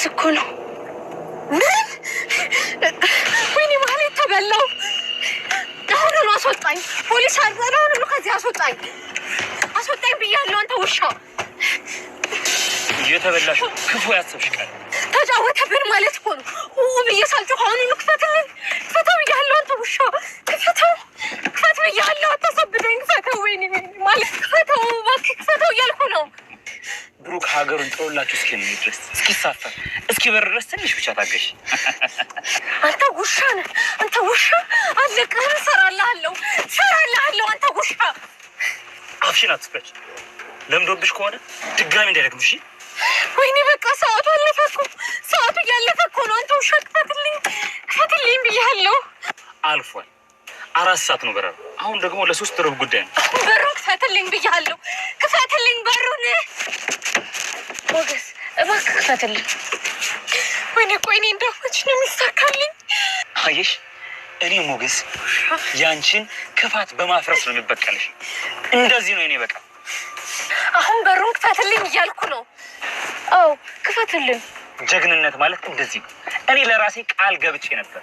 ሞገስ እኮ ነው። ምን? ወይኔ ማለት ተበላው። አሁን አስወጣኝ። ፖሊስ አልጠራ። አሁን ከዚህ አስወጣኝ። አስወጣኝ ብያለሁ። አንተ ውሻ እየተበላሽ ክፉ ያሰብሽ ቃል ተጫወተብን ማለት እኮ ነው። ብዬ ሳልጮህ አሁኑኑ ክፈትልኝ። ክፈተው ብያለሁ። አንተ ውሻ ክፈተው፣ ክፈት ብያለሁ። አታሳብደኝ። ክፈተው። ወይኔ ማለት ክፈተው፣ እባክህ ክፈተው እያልኩ ነው። ብሩክ ሀገሩን ጥሎላችሁ እስኪሄድ ድረስ እስኪሳፈር እስኪበር ድረስ ትንሽ ብቻ ታገሽ። አንተ ውሻ ነህ። አንተ ውሻ አለቅህም። እሰራልሃለሁ፣ እሰራልሃለሁ። አንተ ውሻ አፍሽን አትስበች። ለምዶብሽ ከሆነ ድጋሚ እንዳይደግምሽ። ወይኔ በቃ ሰዓቱ አለፈ እኮ። ሰዓቱ እያለፈ እኮ ነው። አንተ ውሻ ክፈትልኝ፣ ክፈትልኝ ብያለሁ። አልፏል። 4 ሰዓት ነው በረሩ። አሁን ደግሞ ለ3 ሩብ ጉዳይ ነው። በሩን ክፈትልኝ ብያለሁ። ክፈትልኝ በሩን። ሞገስ እባክህ ክፈትልኝ። ወይኔ ቆይኔ እንደሆነች ነው የሚሳካልኝ። አየሽ፣ እኔ ሞገስ ያንቺን ክፋት በማፍረስ ነው የሚበቀልሽ። እንደዚህ ነው እኔ በቃ። አሁን በሩን ክፈትልኝ እያልኩ ነው። አዎ ክፈትልኝ። ጀግንነት ማለት እንደዚህ ነው። እኔ ለራሴ ቃል ገብቼ ነበር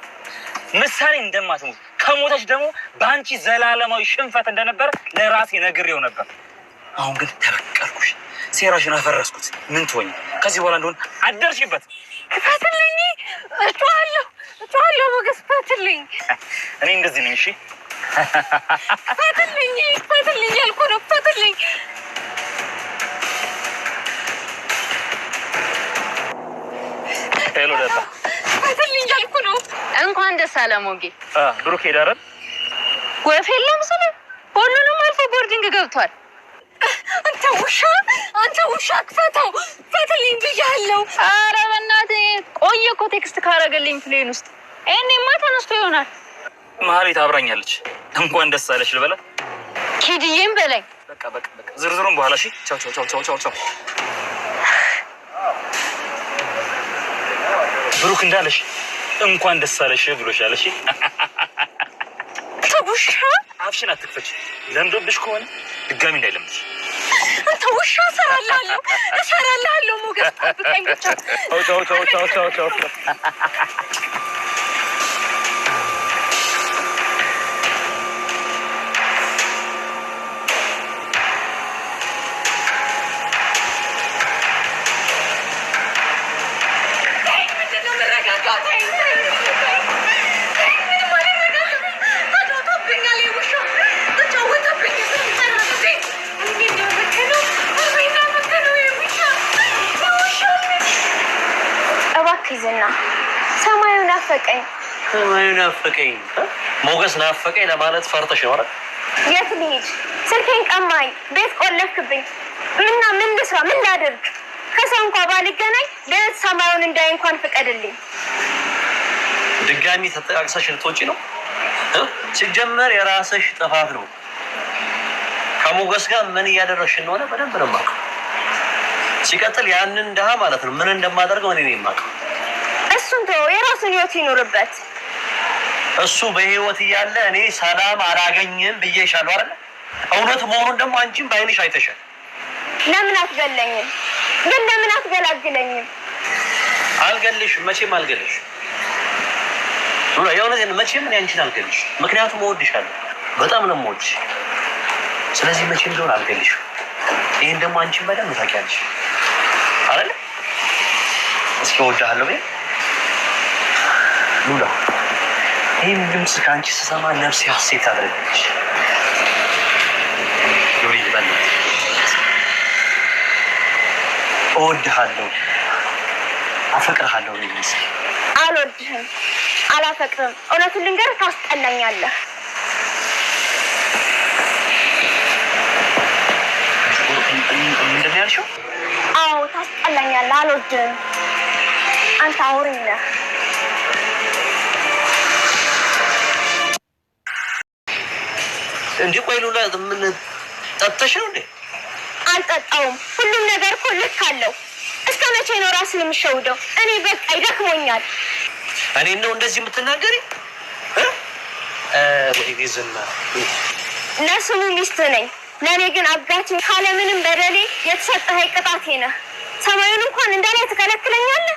ምሳሌ እንደማትሞት ከሞተች ደግሞ በአንቺ ዘላለማዊ ሽንፈት እንደነበረ ለራሴ ነግሬው ነበር። አሁን ግን ተበቀልኩሽ፣ ሴራሽን አፈረስኩት። ምን ትሆኝ? ከዚህ በኋላ እንደሆነ አደርሽበት። ክፈትልኝ። እጮሃለሁ ሞገስ ክፈትልኝ። እኔ እንደዚህ ነኝ። እሺ ክፈትልኝ፣ ክፈትልኝ ያልኩ ነው። ክፈትልኝ። ሄሎ ዳታ፣ ክፈትልኝ ያልኩ ነው። እንኳን ደስ አለ ሞጌ። ብሩክ ሄደ አይደል? ወፍ የለም ስለ ሁሉንም አልፎ ቦርዲንግ ገብቷል። አንተ ውሻ ክፈተው፣ ክፈትልኝ ብያለሁ። ኧረ በእናትህ ቆየ እኮ ቴክስት ካረገልኝ ፕሌን ውስጥ። እኔማ ተነስቶ ይሆናል። መሀሌት አብራኛለች። እንኳን ደስ አለሽ ልበላ? ኪድዬም በለኝ። በቃ ዝርዝሩን በኋላ። እሺ ቻው ቻው ቻው ቻው። ብሩክ እንዳለሽ እንኳን ደስ አለሽ ብሎሻል። እሺ ውሻ አፍሽን አትክፈች። ለምዶብሽ ከሆነ ድጋሚ እንዳይለምድሽ። አንተ ውሻ እሰራልሃለሁ። ሞገስ ጠብቀኝ ብቻ። ቻው። ዝና ሰማዩ ናፈቀኝ። ሞገስ ናፈቀኝ ለማለት ፈርተሽ ነው አይደል? የት ልሂድ? ስልኬን ቀማኝ፣ ቤት ቆለፍክብኝ። ምን ልስራ? ምን ላድርግ? ከሰው እንኳን ባልገናኝ ቢያንስ ሰማዩን እንዳይ እንኳን ፍቀድልኝ። ድጋሚ ተጠቃቅሰሽ ልትወጪ ነው? ሲጀመር የራስሽ ጥፋት ነው። ከሞገስ ጋር ምን እያደረግሽ እንደሆነ በደንብ ነው የማውቀው። ሲቀጥል ያንን ድሃ ማለት ነው ምን እንደማደርገው እኔ ነኝ የማውቀው። እሱን ተወው፣ የራሱን ህይወት ይኖርበት። እሱ በህይወት እያለ እኔ ሰላም አላገኝም ብዬሻለሁ አይደል? እውነት መሆኑን ደግሞ አንቺም በአይንሽ አይተሻል። ለምን አትገለኝም? ግን ለምን አትገላግለኝም? አልገልሽም፣ መቼም አልገልሽም። የእውነቴን መቼም እኔ አንቺን አልገልሽም። ምክንያቱም እወድሻለሁ፣ በጣም ነው የምወድሽ። ስለዚህ መቼም ቢሆን አልገልሽም። ይህን ደግሞ አንቺን በደንብ ታውቂያለሽ አይደል? እስኪ እወድሃለሁ በይ ሉላ። ይህን ድምፅ ከአንቺ ስሰማ ነፍሴ ሀሴት አደረገች። ሉሊ በእናትሽ እወድሃለሁ፣ አፈቅርሃለሁ። ልጅ አልወድህም፣ አላፈቅርም። እውነቱን ልንገርህ ታስጠላኛለህ። ምንድን ነው ያልሽው? አዎ ታስጠላኛለህ፣ አልወድህም። አንተ አውሪ ነህ። እንዲህ ቆይ ሉላ፣ ምን ጠጥተሽ ነው እንዴ? አልጠጣውም። ሁሉም ነገር እኮ ልክ አለው። እስከ መቼ ነው ራስን የምሸውደው? እኔ በቃ ይደክሞኛል። እኔ ነው እንደዚህ የምትናገሪ? ወይ ዝና፣ ለስሙ ሚስት ነኝ፣ ለእኔ ግን አጋች። ካለምንም በደሌ የተሰጠህ ቅጣቴ ነህ። ሰማዩን እንኳን እንዳላይ ትከለክለኛለህ።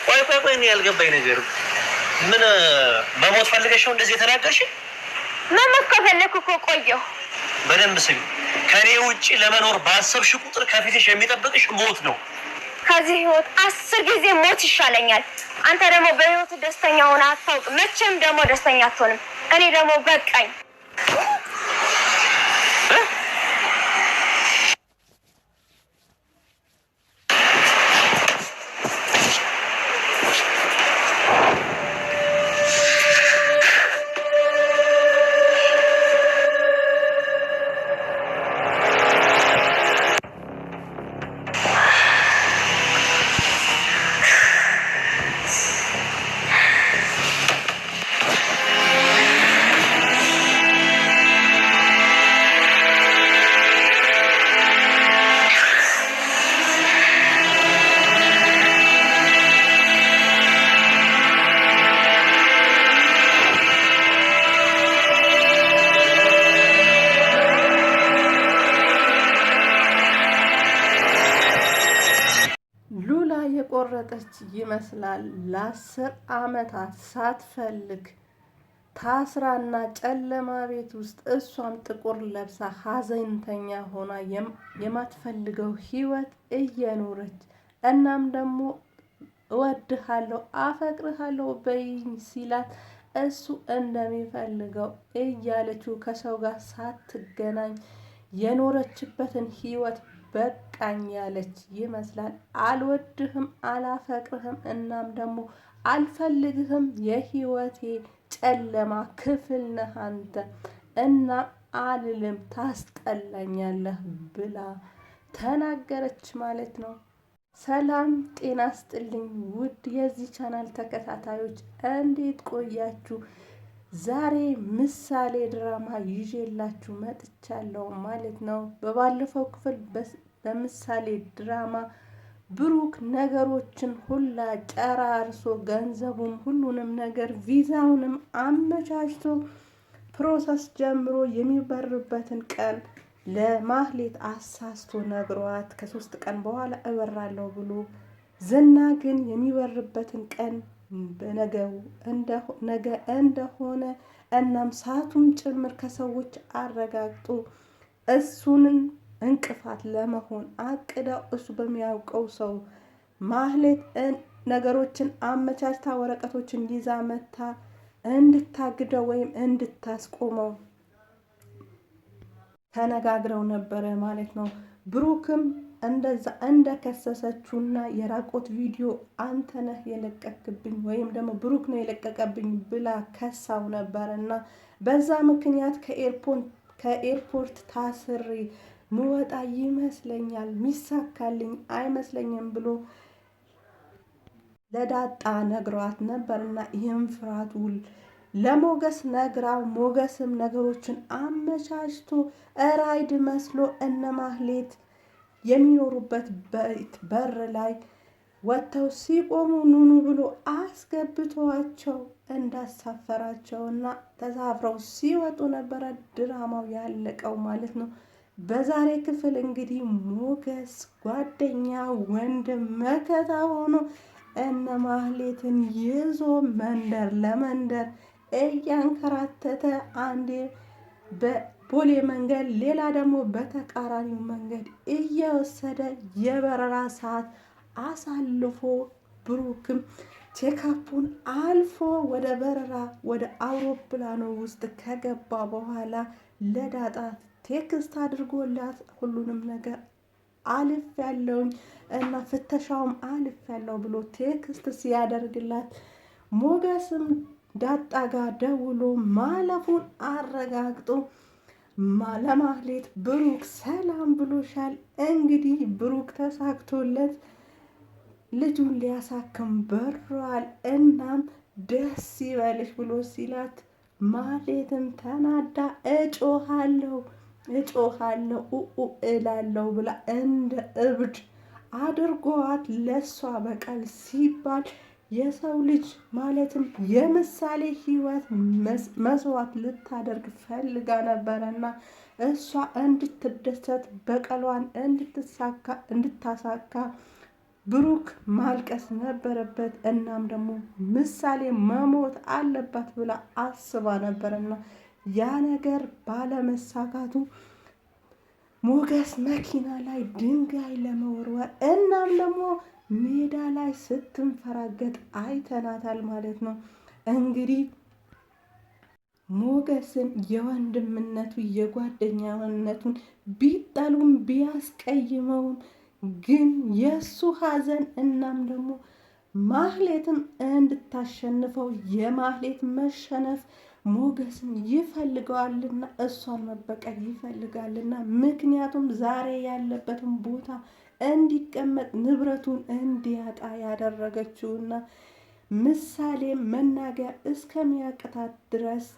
ቆይ እኔ ያልገባኝ ነገር ምን መሞት ፈልገሽ ነው እንደዚህ የተናገርሽ? መሞት ከፈለኩ እኮ ቆየሁ። በደንብ ስሚ፣ ከኔ ውጪ ለመኖር ባሰብሽ ቁጥር ከፊትሽ የሚጠብቅሽ ሞት ነው። ከዚህ ህይወት 10 ጊዜ ሞት ይሻለኛል። አንተ ደግሞ በህይወት ደስተኛ ሆነ አታውቅም። መቼም ደግሞ ደስተኛ አትሆንም። እኔ ደግሞ በቃኝ። የቆረጠች ይመስላል። ለ10 ዓመታት ሳትፈልግ ታስራና ጨለማ ቤት ውስጥ እሷም ጥቁር ለብሳ ሀዘንተኛ ሆና የማትፈልገው ህይወት እየኖረች እናም ደግሞ እወድሃለሁ አፈቅርሃለሁ በይኝ ሲላት እሱ እንደሚፈልገው እያለችው ከሰው ጋር ሳትገናኝ የኖረችበትን ህይወት በቃኝ ያለች ይመስላል። አልወድህም አላፈቅርህም እናም ደግሞ አልፈልግህም የህይወቴ ጨለማ ክፍል ነህ አንተ እና አልልም ታስጠላኛለህ ብላ ተናገረች ማለት ነው። ሰላም ጤና ስጥልኝ ውድ የዚህ ቻናል ተከታታዮች እንዴት ቆያችሁ? ዛሬ ምሳሌ ድራማ ይዤላችሁ መጥቻለሁ ማለት ነው። በባለፈው ክፍል በምሳሌ ድራማ ብሩክ ነገሮችን ሁላ ጨራርሶ ገንዘቡን ሁሉንም ነገር ቪዛውንም አመቻችቶ ፕሮሰስ ጀምሮ የሚበርበትን ቀን ለማህሌት አሳስቶ ነግሯት ከ3 ቀን በኋላ እበራለሁ ብሎ ዝና ግን የሚበርበትን ቀን በነገው ነገ እንደሆነ እናም ሰዓቱን ጭምር ከሰዎች አረጋግጦ እሱንን እንቅፋት ለመሆን አቅደው እሱ በሚያውቀው ሰው ማህሌት ነገሮችን አመቻችታ ወረቀቶችን ይዛ መታ እንድታግደው ወይም እንድታስቆመው ተነጋግረው ነበረ ማለት ነው። ብሩክም እንደዛ እንደከሰሰችውና የራቆት ቪዲዮ አንተ ነህ የለቀቅብኝ ወይም ደግሞ ብሩክ ነው የለቀቀብኝ ብላ ከሳው ነበርና በዛ ምክንያት ከኤርፖርት ታስሬ ምወጣ ይመስለኛል ሚሳካልኝ አይመስለኝም ብሎ ለዳጣ ነግሯት ነበርና ይህም ፍርሃቱ ለሞገስ ነግራው ሞገስም ነገሮችን አመቻችቶ ራይድ መስሎ እነ ማህሌት የሚኖሩበት በር ላይ ወጥተው ሲቆሙ ኑኑ ብሎ አስገብቷቸው እንዳሳፈራቸውና ተሳፍረው ሲወጡ ነበረ ድራማው ያለቀው ማለት ነው። በዛሬ ክፍል እንግዲህ ሞገስ ጓደኛ ወንድም መከታ ሆኖ እነ ማህሌትን ይዞ መንደር ለመንደር እያንከራተተ አንዴ በቦሌ መንገድ ሌላ ደግሞ በተቃራኒው መንገድ እየወሰደ የበረራ ሰዓት አሳልፎ ብሩክም ቼካፑን አልፎ ወደ በረራ ወደ አውሮፕላኑ ውስጥ ከገባ በኋላ ለዳጣ ቴክስት አድርጎላት ሁሉንም ነገር አልፍ ያለውኝ እና ፍተሻውም አልፍ ያለው ብሎ ቴክስት ሲያደርግላት ሞገስም ዳጣ ጋር ደውሎ ማለፉን አረጋግጦ ለማህሌት ብሩክ ሰላም ብሎሻል። እንግዲህ ብሩክ ተሳክቶለት ልጁን ሊያሳክም በሯል። እናም ደስ ይበልሽ ብሎ ሲላት ማህሌትም ተናዳ እጮሃለሁ እላለሁ ብላ እንደ እብድ አድርጓት ለሷ በቀል ሲባል የሰው ልጅ ማለትም የምሳሌ ህይወት መስዋዕት ልታደርግ ፈልጋ ነበረና እሷ እንድትደሰት በቀሏን እንድታሳካ ብሩክ ማልቀስ ነበረበት። እናም ደግሞ ምሳሌ መሞት አለባት ብላ አስባ ነበርና ያ ነገር ባለመሳካቱ ሞገስ መኪና ላይ ድንጋይ ለመወርወር እናም ደግሞ ሜዳ ላይ ስትንፈራገጥ አይተናታል ማለት ነው። እንግዲህ ሞገስን የወንድምነቱ የጓደኛነቱን ቢጠሉም ቢያስቀይመውም ግን የእሱ ሐዘን እናም ደግሞ ማህሌትም እንድታሸንፈው የማህሌት መሸነፍ ሞገስን ይፈልገዋልና እሷን መበቀል ይፈልጋልና ምክንያቱም ዛሬ ያለበትን ቦታ እንዲቀመጥ ንብረቱን እንዲያጣ ያደረገችውና ምሳሌ መናገር እስከሚያቅታት ድረስ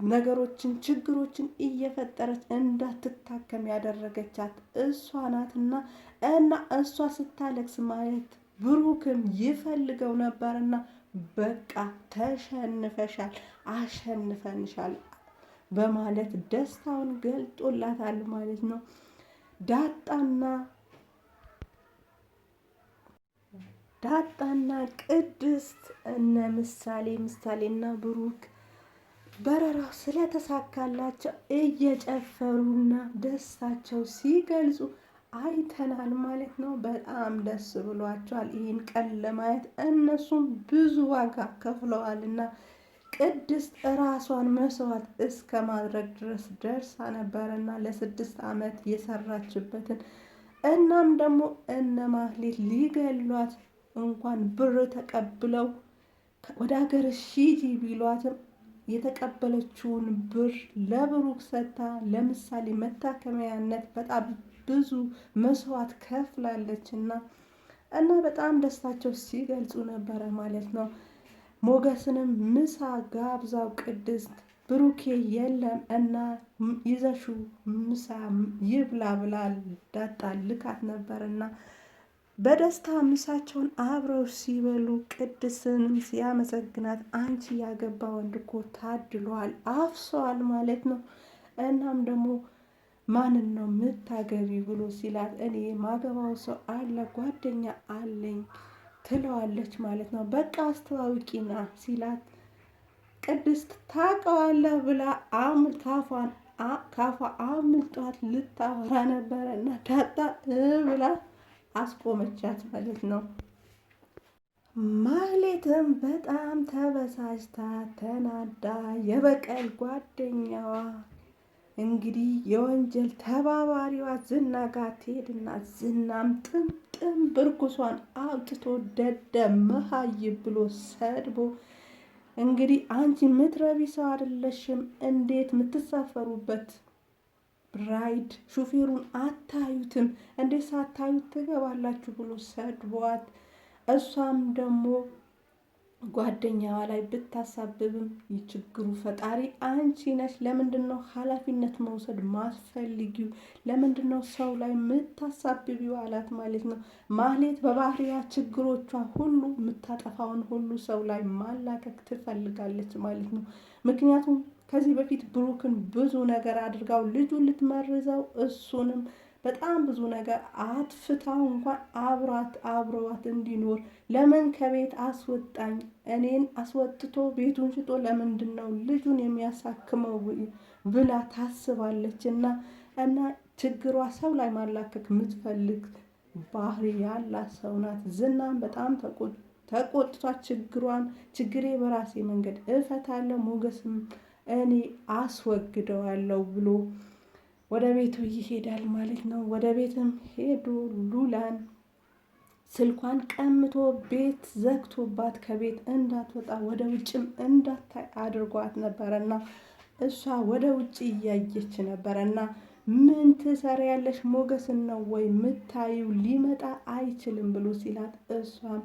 ነገሮችን ችግሮችን እየፈጠረች እንዳትታከም ያደረገቻት እሷ ናትና እና እሷ ስታለቅስ ማየት ብሩክም ይፈልገው ነበርና በቃ ተሸንፈሻል፣ አሸንፈንሻል በማለት ደስታውን ገልጦላታል ማለት ነው። ዳጣና ቅድስት እነ ምሳሌና ብሩክ በረራው ስለተሳካላቸው እየጨፈሩና ደስታቸው ሲገልጹ አይተናል ማለት ነው። በጣም ደስ ብሏቸዋል። ይህን ቀን ለማየት እነሱም ብዙ ዋጋ ከፍለዋልና ቅድስት ራሷን መስዋዕት እስከ ማድረግ ድረስ ደርሳ ነበረና ለ6 ዓመት የሰራችበትን እናም ደግሞ እነ ማህሌት ሊገሏት እንኳን ብር ተቀብለው ወደ ሀገር ሂጂ ቢሏትም የተቀበለችውን ብር ለብሩክ ሰጥታ ለምሳሌ መታከሚያነት በጣም ብዙ መስዋዕት ከፍላለች እና በጣም ደስታቸው ሲገልጹ ነበረ ማለት ነው። ሞገስንም ምሳ ጋብዛው ቅድስት ብሩኬ የለም እና ይዘሹ ምሳ ይብላ ብላ ዳጣ ልካት ነበርና በደስታ ምሳቸውን አብረው ሲበሉ ቅድስንም ሲያመሰግናት አንቺ ያገባ ወንድ እኮ ታድሏል አፍሷል ማለት ነው። እናም ደግሞ ማንን ነው ምታገቢ ብሎ ሲላት እኔ ማገባው ሰው አለ ጓደኛ አለኝ ትለዋለች ማለት ነው። በቃ አስተዋውቂና ሲላት ቅድስት ታውቀዋለህ ብላ ካፏ አምልጧት ልታወራ ነበረ እና ዳጣ ብላ አስቆመቻት ማለት ነው። ማህሌትም በጣም ተበሳጭታ ተናዳ የበቀል ጓደኛዋ እንግዲህ የወንጀል ተባባሪዋ ዝና ጋር ትሄድና ዝናም ጥምጥም ብርኩሷን አውጥቶ ደደብ መሀይብ ብሎ ሰድቦ እንግዲህ አንቺ ምትረቢ ሰው አይደለሽም፣ እንዴት የምትሳፈሩበት ራይድ ሹፌሩን አታዩትም፣ እንዴት ሳታዩት ትገባላችሁ ብሎ ሰድቧት እሷም ደግሞ ጓደኛዋ ላይ ብታሳብብም የችግሩ ፈጣሪ አንቺ ነሽ፣ ለምንድን ነው ኃላፊነት መውሰድ ማስፈልጊው? ለምንድን ነው ሰው ላይ የምታሳብቢው አላት ማለት ነው። ማህሌት በባህሪያ ችግሮቿ ሁሉ የምታጠፋውን ሁሉ ሰው ላይ ማላከክ ትፈልጋለች ማለት ነው። ምክንያቱም ከዚህ በፊት ብሩክን ብዙ ነገር አድርጋው ልጁን ልትመርዘው እሱንም በጣም ብዙ ነገር አጥፍታው እንኳን አብረዋት እንዲኖር ለምን ከቤት አስወጣኝ? እኔን አስወጥቶ ቤቱን ሽጦ ለምንድን ነው ልጁን የሚያሳክመው ብላ ታስባለች እና ችግሯ ሰው ላይ ማላከክ የምትፈልግ ባህሪ ያላት ሰው ናት። ዝናም በጣም ተቆጥቷ ችግሬ በራሴ መንገድ እፈታለሁ፣ ሞገስም እኔ አስወግደዋለሁ ብሎ ወደ ቤቱ ይሄዳል ማለት ነው። ወደ ቤትም ሄዶ ሉላን ስልኳን ቀምቶ ቤት ዘግቶባት ከቤት እንዳትወጣ ወደ ውጭም እንዳታይ አድርጓት ነበረና እሷ ወደ ውጭ እያየች ነበረና ምን ትሰሪያለሽ? ሞገስን ነው ወይ ምታዩ? ሊመጣ አይችልም ብሎ ሲላት እሷም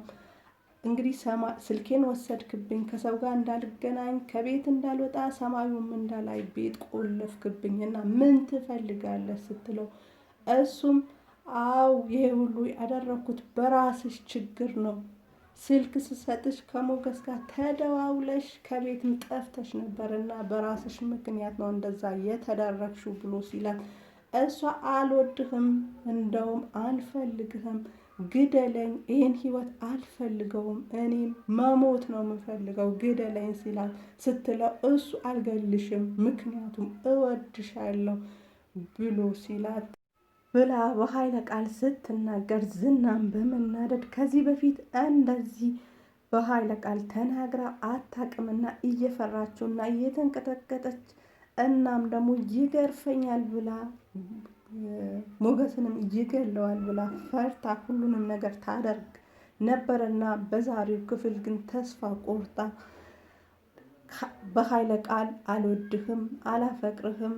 እንግዲህ ስልኬን ወሰድክብኝ፣ ከሰው ጋር እንዳልገናኝ፣ ከቤት እንዳልወጣ፣ ሰማዩም እንዳላይ ቤት ቆለፍክብኝና ምን ትፈልጋለህ ስትለው እሱም አው ይሄ ሁሉ ያደረኩት በራስሽ ችግር ነው፣ ስልክ ስሰጥሽ ከሞገስ ጋር ተደዋውለሽ ከቤትም ጠፍተሽ ነበርና በራስሽ ምክንያት ነው እንደዛ የተደረግሽው ብሎ ሲላት እሷ አልወድህም፣ እንደውም አልፈልግህም፣ ግደለኝ፣ ይህን ህይወት አልፈልገውም፣ እኔም መሞት ነው የምፈልገው፣ ግደለኝ ስትለው እሱ አልገልሽም፣ ምክንያቱም እወድሻለሁ ብሎ ሲላት ብላ በኃይለ ቃል ስትናገር ዝናም በመናደድ ከዚህ በፊት እንደዚህ በኃይለ ቃል ተናግራ አታቅምና እየፈራችውና እየተንቀጠቀጠች እናም ደግሞ ይገርፈኛል ብላ ሞገስንም ይገለዋል ብላ ፈርታ ሁሉንም ነገር ታደርግ ነበርና በዛሬው ክፍል ግን ተስፋ ቆርጣ በኃይለ ቃል አልወድህም፣ አላፈቅርህም፣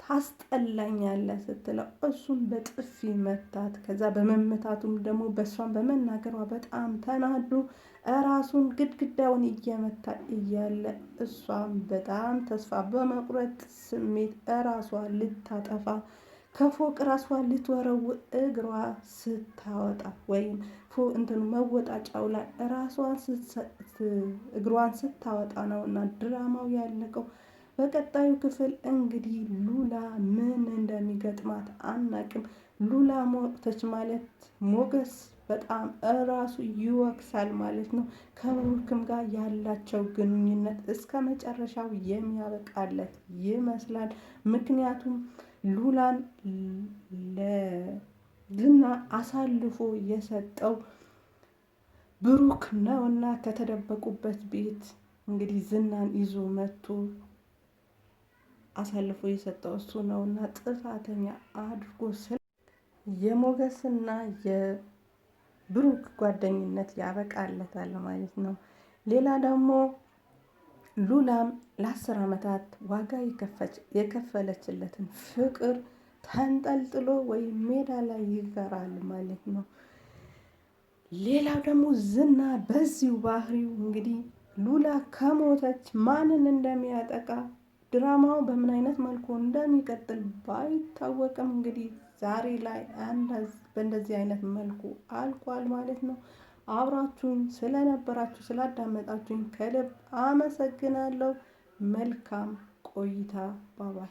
ታስጠላኛለህ ስትለው እሱን በጥፊ መታት። ከዛ በመመታቱም ደግሞ በእሷን በመናገሯ በጣም ተናዱ ራሱን ግድግዳውን እየመታ እያለ እሷም በጣም ተስፋ በመቁረጥ ስሜት ራሷ ልታጠፋ ከፎቅ ራሷ ልትወረውር እግሯ ስታወጣ ወይም እንትኑ መወጣጫው ላይ ራሷን እግሯን ስታወጣ ነው እና ድራማው ያለቀው። በቀጣዩ ክፍል እንግዲህ ሉላ ምን እንደሚገጥማት አናቅም። ሉላ ሞተች ማለት ሞገስ በጣም እራሱ ይወቅሳል ማለት ነው። ከብሩክም ጋር ያላቸው ግንኙነት እስከ መጨረሻው የሚያበቃለት ይመስላል። ምክንያቱም ሉላን ለዝና አሳልፎ የሰጠው ብሩክ ነውና ከተደበቁበት ቤት እንግዲህ ዝናን ይዞ መጥቶ አሳልፎ የሰጠው እሱ ነውና ጥፋተኛ አድርጎ የሞገስና የብሩክ ጓደኝነት ያበቃለታል ማለት ነው። ሌላ ደግሞ ሉላም ለ10 ዓመታት ዋጋ የከፈለችለትን ፍቅር ተንጠልጥሎ ወይም ሜዳ ላይ ይቀራል ማለት ነው። ሌላው ደግሞ ዝና በዚሁ ባህሪው እንግዲህ ሉላ ከሞተች ማንን እንደሚያጠቃ ድራማው በምን አይነት መልኩ እንደሚቀጥል ባይታወቅም እንግዲህ ዛሬ ላይ በእንደዚህ አይነት መልኩ አልቋል ማለት ነው። አብራችሁኝ ስለነበራችሁ ስላዳመጣችሁኝ ከልብ አመሰግናለሁ። መልካም ቆይታ። ባባይ